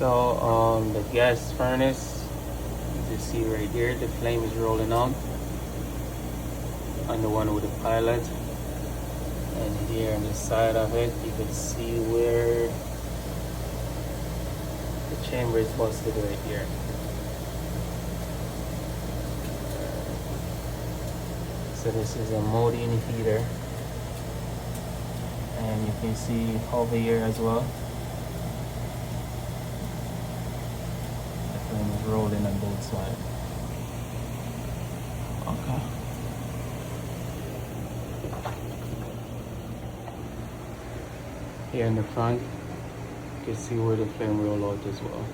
So the gas furnace, you see right here, the flame is rolling on the one with the pilot. And here on the side of it, you can see where the chamber is busted right here. So this is a modine heater, and you can see over here as well, the flame is rolling on both sides. Okay. Here in the front, you can see where the flame roll out as well.